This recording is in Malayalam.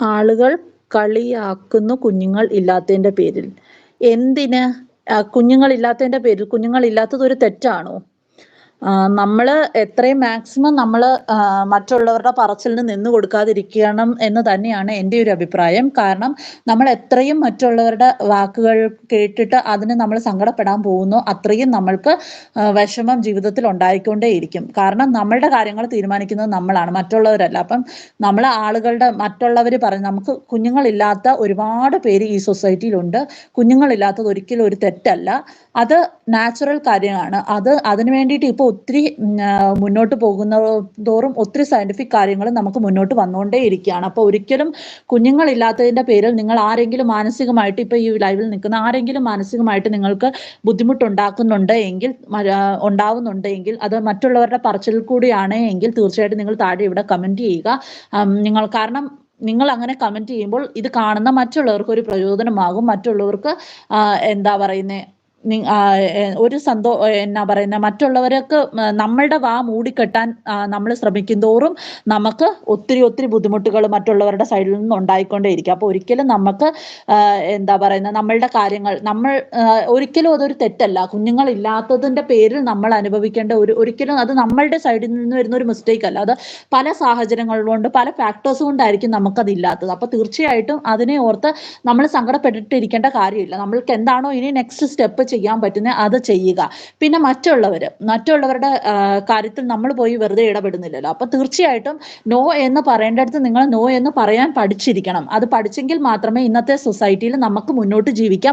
ആളുകൾ കളിയാക്കുന്നു കുഞ്ഞുങ്ങൾ ഇല്ലാത്തതിന്റെ പേരിൽ. എന്തിന്? കുഞ്ഞുങ്ങൾ ഇല്ലാത്തതിന്റെ പേരിൽ. കുഞ്ഞുങ്ങൾ ഇല്ലാത്തത് ഒരു തെറ്റാണോ? നമ്മള് എത്രയും മാക്സിമം മറ്റുള്ളവരുടെ പറച്ചിലിന് നിന്ന് കൊടുക്കാതിരിക്കണം എന്ന് തന്നെയാണ് എൻ്റെ ഒരു അഭിപ്രായം. കാരണം നമ്മൾ എത്രയും മറ്റുള്ളവരുടെ വാക്കുകൾ കേട്ടിട്ട് അതിന് നമ്മൾ സങ്കടപ്പെടാൻ പോകുന്നോ അത്രയും നമ്മൾക്ക് വിഷമം ജീവിതത്തിൽ ഉണ്ടായിക്കൊണ്ടേയിരിക്കും. കാരണം നമ്മളുടെ കാര്യങ്ങൾ തീരുമാനിക്കുന്നത് നമ്മളാണ്, മറ്റുള്ളവരല്ല. അപ്പം മറ്റുള്ളവർ പറയും, നമുക്ക് കുഞ്ഞുങ്ങളില്ലാത്ത ഒരുപാട് പേര് ഈ സൊസൈറ്റിയിലുണ്ട്. കുഞ്ഞുങ്ങളില്ലാത്തത് ഒരിക്കലും ഒരു തെറ്റല്ല, അത് നാച്ചുറൽ കാര്യമാണ്. അതിന് വേണ്ടിയിട്ട് ഇപ്പോൾ ഒത്തിരി മുന്നോട്ട് തോറും ഒത്തിരി സയന്റിഫിക് കാര്യങ്ങൾ നമുക്ക് മുന്നോട്ട് വന്നുകൊണ്ടേയിരിക്കുകയാണ്. അപ്പോൾ ഒരിക്കലും കുഞ്ഞുങ്ങളില്ലാത്തതിന്റെ പേരിൽ നിങ്ങൾ ആരെങ്കിലും മാനസികമായിട്ട്, ഇപ്പോൾ ഈ ലൈവിൽ നിൽക്കുന്ന ആരെങ്കിലും മാനസികമായിട്ട് നിങ്ങൾക്ക് ഉണ്ടാവുന്നുണ്ടെങ്കിൽ അത് മറ്റുള്ളവരുടെ പറച്ചിൽ കൂടിയാണ് എങ്കിൽ തീർച്ചയായിട്ടും നിങ്ങൾ താഴെ ഇവിടെ കമന്റ് ചെയ്യുക. കാരണം നിങ്ങൾ അങ്ങനെ കമന്റ് ചെയ്യുമ്പോൾ ഇത് കാണുന്ന മറ്റുള്ളവർക്ക് ഒരു പ്രചോദനമാകും. മറ്റുള്ളവർക്ക് എന്താ പറയുന്നത്, മറ്റുള്ളവർക്ക് നമ്മളുടെ വാ മൂടിക്കെട്ടാൻ നമ്മൾ ശ്രമിക്കും തോറും നമുക്ക് ഒത്തിരി ഒത്തിരി ബുദ്ധിമുട്ടുകൾ മറ്റുള്ളവരുടെ സൈഡിൽ നിന്ന് ഉണ്ടായിക്കൊണ്ടേയിരിക്കും. അപ്പോൾ ഒരിക്കലും നമുക്ക് നമ്മളുടെ കാര്യങ്ങൾ ഒരിക്കലും അതൊരു തെറ്റല്ല. കുഞ്ഞുങ്ങൾ ഇല്ലാത്തതിന്റെ പേരിൽ നമ്മൾ അനുഭവിക്കേണ്ട ഒരിക്കലും അത് നമ്മളുടെ സൈഡിൽ നിന്ന് വരുന്ന ഒരു മിസ്റ്റേക്ക് അല്ല. അത് പല സാഹചര്യങ്ങൾ കൊണ്ട്, പല ഫാക്ടേഴ്സ് കൊണ്ടായിരിക്കും നമുക്കതില്ലാത്തത്. അപ്പോൾ തീർച്ചയായിട്ടും അതിനെ ഓർത്ത് നമ്മൾ സങ്കടപ്പെട്ടിട്ടിരിക്കേണ്ട കാര്യമില്ല. നമ്മൾക്ക് എന്താണോ ഇനി നെക്സ്റ്റ് സ്റ്റെപ്പ് ചെയ്യാൻ പറ്റുന്നത് അത് ചെയ്യുക. പിന്നെ മറ്റുള്ളവരുടെ കാര്യത്തിൽ നമ്മൾ പോയി വെറുതെ ഇടപെടുന്നില്ലല്ലോ. അപ്പൊ തീർച്ചയായിട്ടും നോ എന്ന് പറയേണ്ടടുത്ത് നിങ്ങൾ നോ എന്ന് പറയാൻ പഠിച്ചിരിക്കണം. അത് പഠിച്ചെങ്കിൽ മാത്രമേ ഇന്നത്തെ സൊസൈറ്റിയിൽ നമുക്ക് മുന്നോട്ട് ജീവിക്കാൻ